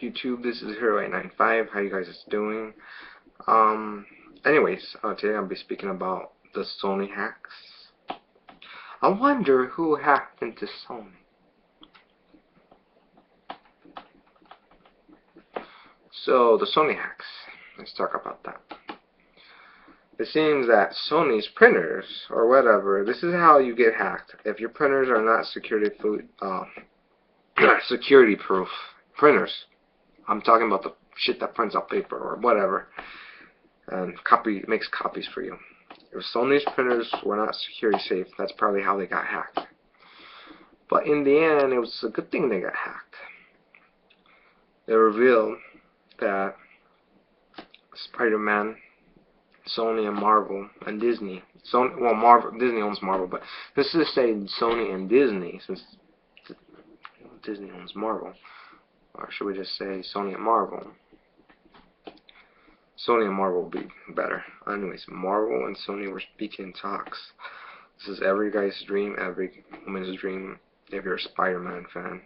YouTube? This is Hero895. How you guys doing? Anyways, today I'll be speaking about the Sony hacks. I wonder who hacked into Sony. So, the Sony hacks. Let's talk about that. It seems that Sony's printers, or whatever, this is how you get hacked. If your printers are not security proof printers, I'm talking about the shit that prints out paper or whatever and makes copies for you. If Sony's printers were not security safe, that's probably how they got hacked. But in the end, it was a good thing they got hacked. They revealed that Spider-Man, Sony and Marvel and Disney. Disney owns Marvel, but let's just say Sony and Disney, since Disney owns Marvel. Or should we just say Sony and Marvel? Sony and Marvel would be better. Anyways, Marvel and Sony were speaking talks. This is every guy's dream, every woman's dream if you're a Spider-Man fan.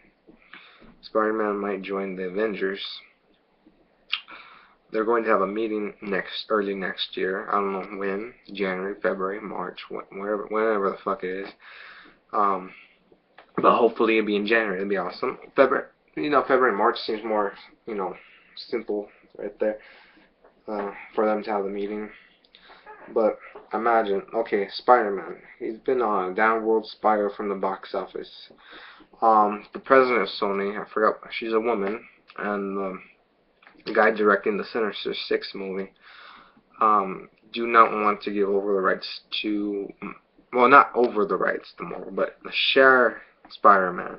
Spider-Man might join the Avengers. They're going to have a meeting early next year. I don't know when. January, February, March, whenever the fuck it is. But hopefully it'll be in January. It'll be awesome. February and March seems more, simple right there for them to have the meeting. But imagine, okay, Spider-Man. He's been on a downward spiral from the box office. The president of Sony, I forgot, she's a woman, and the guy directing the Sinister Six movie, do not want to give over the rights to, well, not over the rights to Marvel, but share Spider-Man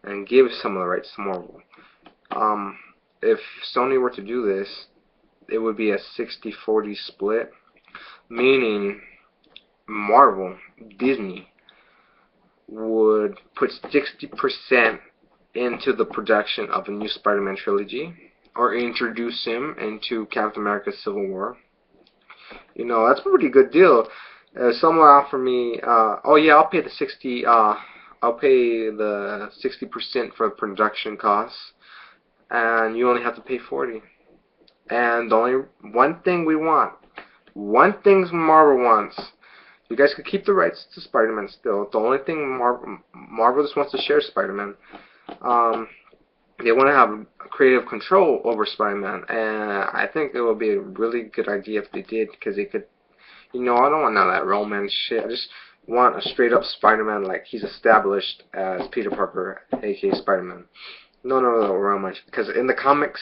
and give some of the rights to Marvel. If Sony were to do this, it would be a 60-40 split, meaning Marvel, Disney, would put 60% into the production of a new Spider-Man trilogy, or introduce him into Captain America Civil War. That's a pretty good deal. Someone offered me, oh yeah, I'll pay the 60% for production costs, and you only have to pay 40. And the only one thing one thing Marvel wants, you guys could keep the rights to Spider-Man still. The only thing Marvel just wants to share Spider-Man. They want to have creative control over Spider-Man, and I think it would be a really good idea if they did, because they could, I don't want none of that romance shit. I just want a straight up Spider-Man like he's established as Peter Parker, aka Spider-Man. No romance, because in the comics,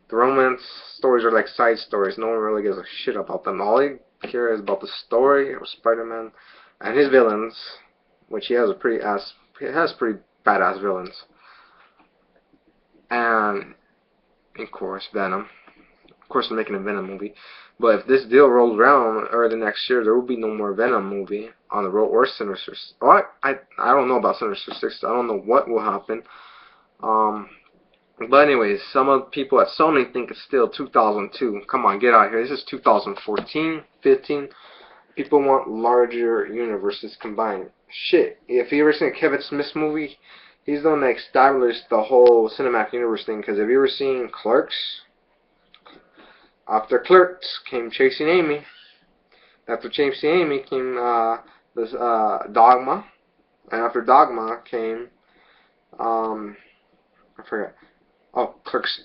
the romance stories are like side stories. No one really gives a shit about them. All they care is about the story of Spider-Man and his villains, which he has pretty badass villains. And, of course, Venom. Of course, they're making a Venom movie. But if this deal rolls around early next year, there will be no more Venom movie on the road, or Sinister. I don't know about Sinister Six. I don't know what will happen. But anyways, some of the people at Sony think it's still 2002. Come on, get out of here. This is 2014, 15. People want larger universes combined. Shit, if you ever seen a Kevin Smith movie, he's the one that established the whole cinematic universe thing. Because have you ever seen Clerks? After Clerks came Chasing Amy. After Chasing Amy came Dogma. And after Dogma came, I forgot. Oh, Clerks.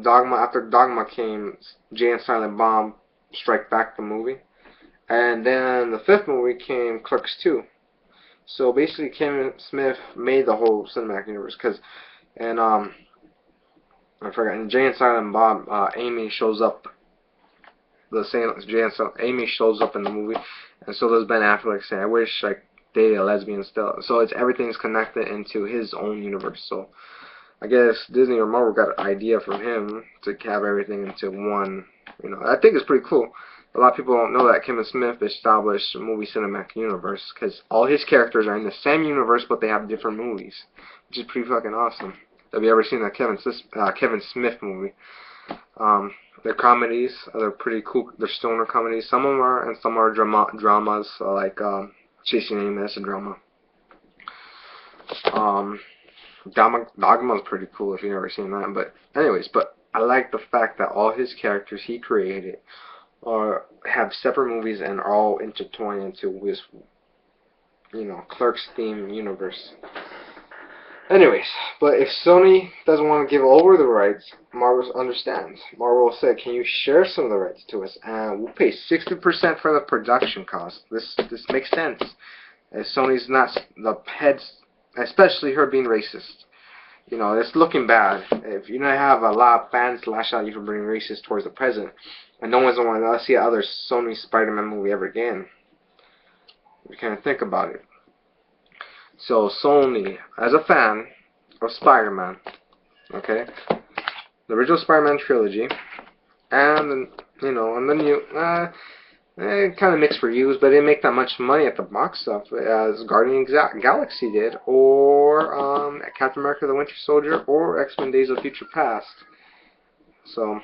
Dogma. After Dogma came Jay and Silent Bob Strike Back, the movie. And then the fifth movie came Clerks 2. So basically, Kevin Smith made the whole cinematic universe. I forgot. In Jay and Silent Bob, Amy shows up. Amy shows up in the movie, and so does Ben Affleck saying, "I wish I dated a lesbian still." So everything's connected into his own universe. So I guess Disney or Marvel got an idea from him to have everything into one. I think it's pretty cool. A lot of people don't know that Kevin Smith established a movie cinematic universe, because all his characters are in the same universe, but they have different movies, which is pretty fucking awesome. Have you ever seen that Kevin Smith movie? They're comedies. They're pretty cool. They're stoner comedies. Some of them are, and some are dramas, like Chasing Amy. That's a drama. Dogma's pretty cool if you've never seen that. But anyways, but I like the fact that all his characters he created have separate movies and are all intertwined into his, Clerks theme universe. Anyways, but if Sony doesn't want to give over the rights, Marvel understands. Marvel said, "Can you share some of the rights to us, and we'll pay 60% for the production cost." This makes sense. As Sony's not the heads, especially her being racist. It's looking bad. If you don't have a lot of fans lash out at you for being racist towards the president, and no one's going to want to see another Sony Spider-Man movie ever again. You can't think about it. So Sony, as a fan of Spider-Man, okay, the original Spider-Man trilogy, and and the new, kind of mixed reviews, but it didn't make that much money at the box office as Guardians of the Galaxy did, or Captain America: The Winter Soldier, or X-Men: Days of Future Past. So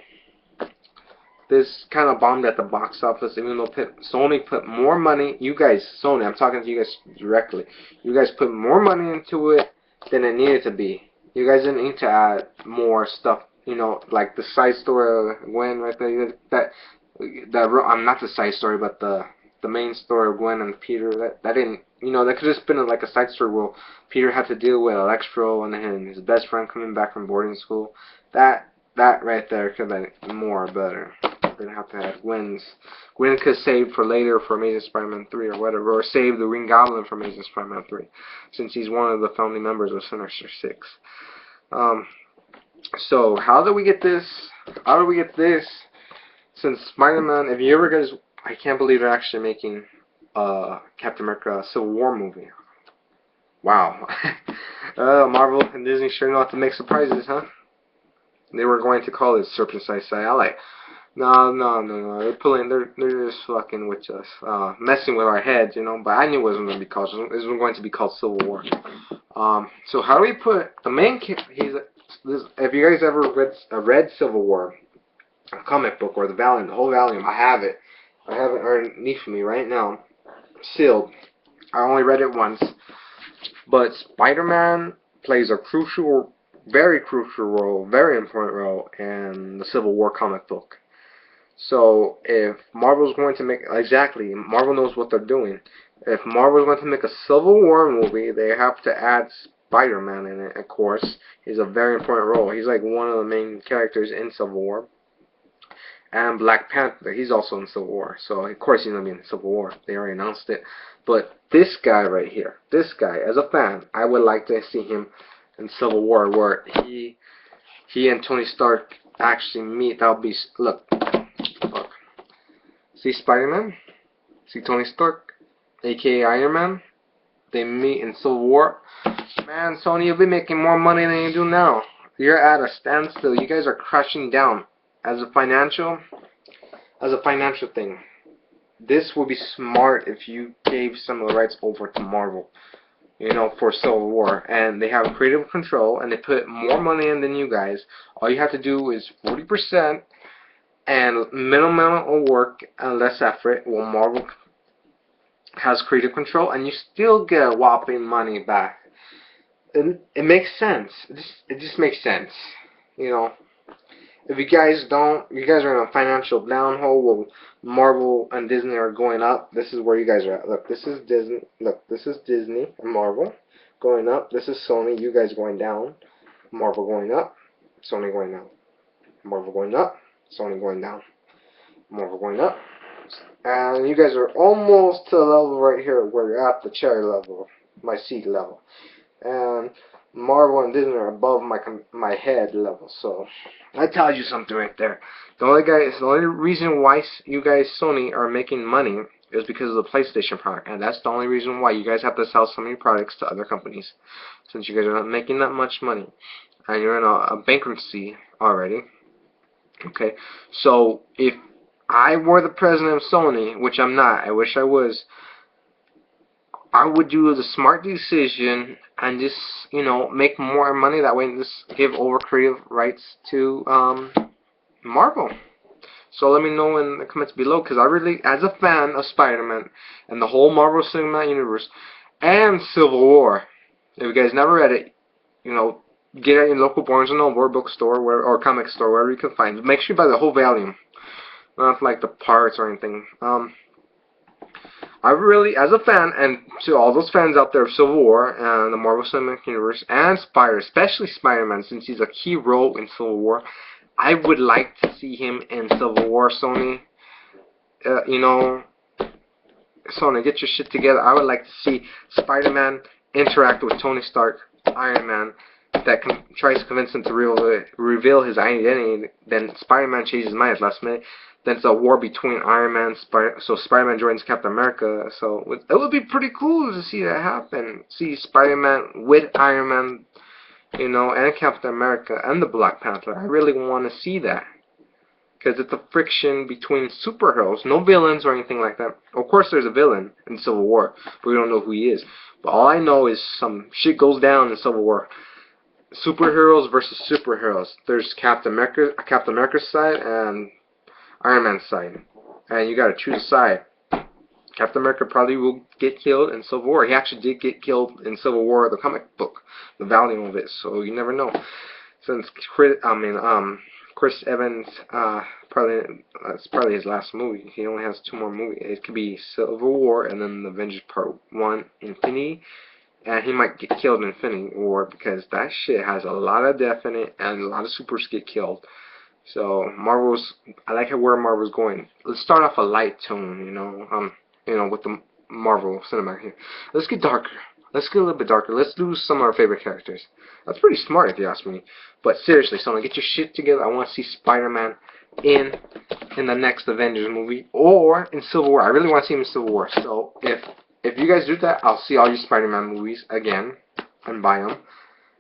this kind of bombed at the box office, even though Sony put more money. You guys, Sony, I'm talking to you guys directly. You guys put more money into it than it needed to be. You guys didn't need to add more stuff. Like the side story of Gwen right there. I'm not the side story, but the main story of Gwen and Peter. That didn't. That could have just been like a side story where Peter had to deal with Electro and his best friend coming back from boarding school. That right there could have been more better. Didn't have to have Gwen could save for later for Amazing Spider-Man 3 or whatever, or save the Green Goblin for Amazing Spider-Man 3, since he's one of the founding members of Sinister Six. So how do we get this? How do we get this? Since Spider-Man, if you ever guys, I can't believe they're actually making Captain America Civil War movie. Wow. Marvel and Disney sure know how to make surprises, huh? They were going to call it Serpent-Sized Satellite. No. They're just fucking with us, messing with our heads, But I knew it wasn't going to be called. It was going to be called Civil War. So how do we put the main? If you guys ever read Civil War, a comic book or the whole volume, I have it. I have it underneath me right now, sealed. I only read it once, but Spider-Man plays a very crucial role, very important role in the Civil War comic book. So if Marvel's going to Marvel knows what they're doing. If Marvel's going to make a Civil War movie, they have to add Spider-Man in it, of course. He's a very important role. He's like one of the main characters in Civil War. And Black Panther, he's also in Civil War. So of course he's going to be in Civil War. They already announced it. But this guy right here, as a fan, I would like to see him in Civil War, where he and Tony Stark actually meet. That'll be, look. See Spider-Man? See Tony Stark? A.K.A. Iron Man? They meet in Civil War. Man, Sony, you'll be making more money than you do now. You're at a standstill. You guys are crashing down. As a financial thing, this would be smart if you gave some of the rights over to Marvel, for Civil War. And they have creative control, and they put more money in than you guys. All you have to do is 40%. And minimum amount of work and less effort. Well, Marvel has creative control, and you still get a whopping money back. It makes sense. It just makes sense. If you guys are in a financial downhole where Marvel and Disney are going up, this is where you guys are at. Look, this is Disney. Look, this is Disney and Marvel going up. This is Sony. You guys going down. Marvel going up. Sony going down. Marvel going up. Sony going down. Marvel going up. And you guys are almost to the level right here where you're at the cherry level, my seat level. And Marvel and Disney are above my head level. So that tells you something right there. The only reason why you guys, Sony, are making money is because of the PlayStation product. And that's the only reason why you guys have to sell so many products to other companies. Since you guys are not making that much money. And you're in a bankruptcy already. Okay, so if I were the president of Sony, which I'm not, I wish I was, I would do the smart decision and just, make more money that way and just give over creative rights to Marvel. So let me know in the comments below, because I really, as a fan of Spider-Man and the whole Marvel Cinematic Universe and Civil War, if you guys never read it, you know, get it in local Barnes and Noble bookstore or comic store, wherever you can find. Make sure you buy the whole volume, not like the parts or anything. I really, as a fan, and to all those fans out there of Civil War and the Marvel Cinematic Universe and especially Spider-Man, since he's a key role in Civil War, I would like to see him in Civil War, Sony. You know, Sony, get your shit together. I would like to see Spider-Man interact with Tony Stark, Iron Man, that tries to convince him to reveal his identity. Then Spider-Man changes his mind at the last minute. Then it's a war between Iron Man, so Spider-Man joins Captain America. So it would be pretty cool to see that happen. See Spider-Man with Iron Man, you know, and Captain America and the Black Panther. I really want to see that. Because it's a friction between superheroes, no villains or anything like that. Of course there's a villain in Civil War, but we don't know who he is. But all I know is some shit goes down in Civil War. Superheroes versus superheroes. There's Captain America's side and Iron Man's side. And you gotta choose a side. Captain America probably will get killed in Civil War. He actually did get killed in Civil War, the comic book, the volume of it, so you never know. Since Chris Evans, that's probably his last movie. He only has 2 more movies. It could be Civil War and then the Avengers Part 1, Infinity. And he might get killed in Infinity War because that shit has a lot of death in it and a lot of supers get killed. So I like where Marvel's going. Let's start off a light tone, you know, with the Marvel Cinematic here. Let's get darker. Let's get a little bit darker. Let's lose some of our favorite characters. That's pretty smart if you ask me. But seriously, Sony, get your shit together. I want to see Spider-Man in the next Avengers movie or in Civil War. I really want to see him in Civil War. So if you guys do that, I'll see all your Spider-Man movies again and buy them.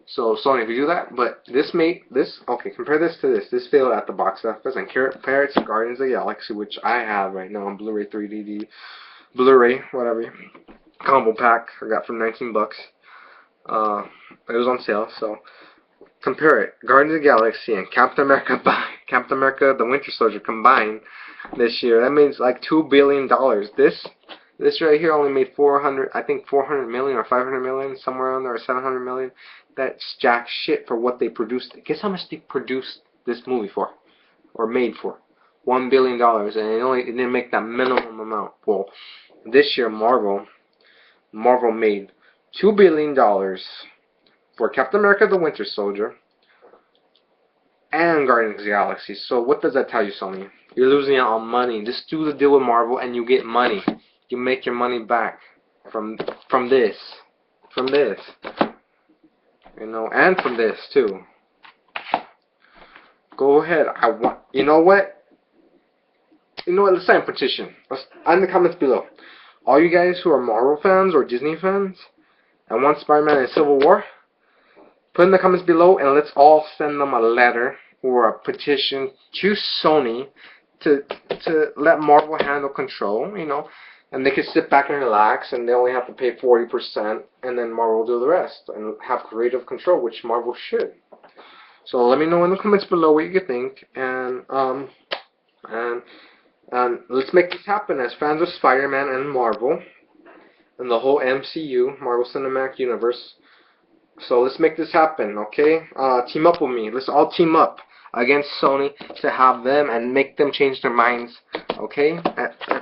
So Sony, if you do that, but okay, compare this to this. This failed at the box office, and compare it to Guardians of the Galaxy, which I have right now on Blu-ray 3D, Blu-ray, whatever, combo pack I got for 19 bucks. It was on sale, so compare it. Guardians of the Galaxy and Captain America the Winter Soldier combined this year. That means like $2 billion. This right here only made 400 million or 500 million, somewhere around there, or 700 million. That's jack shit for what they produced. Guess how much they produced this movie for, or made for? $1 billion, and it didn't make that minimum amount. Well, this year Marvel made $2 billion for Captain America: The Winter Soldier and Guardians of the Galaxy. So what does that tell you, Sony? You're losing out on money. Just do the deal with Marvel, and you get money. You make your money back from this, you know, and from this too. Go ahead. You know what? Let's sign a petition. In the comments below. All you guys who are Marvel fans or Disney fans and want Spider-Man in Civil War, put in the comments below, and let's all send them a letter or a petition to Sony to let Marvel handle control, you know. And they can sit back and relax, and they only have to pay 40%, and then Marvel will do the rest, and have creative control, which Marvel should. So let me know in the comments below what you think, and let's make this happen as fans of Spider-Man and Marvel, and the whole MCU, Marvel Cinematic Universe. So let's make this happen, okay? Team up with me. Let's all team up against Sony to have them and make them change their minds, okay?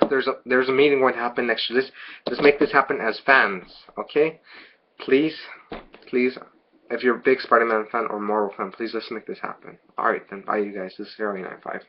There's a meeting going to happen next year. Let's make this happen as fans, okay? Please, if you're a big Spider-Man fan or Marvel fan, please let's make this happen. Alright then, bye you guys. This is Hero 95.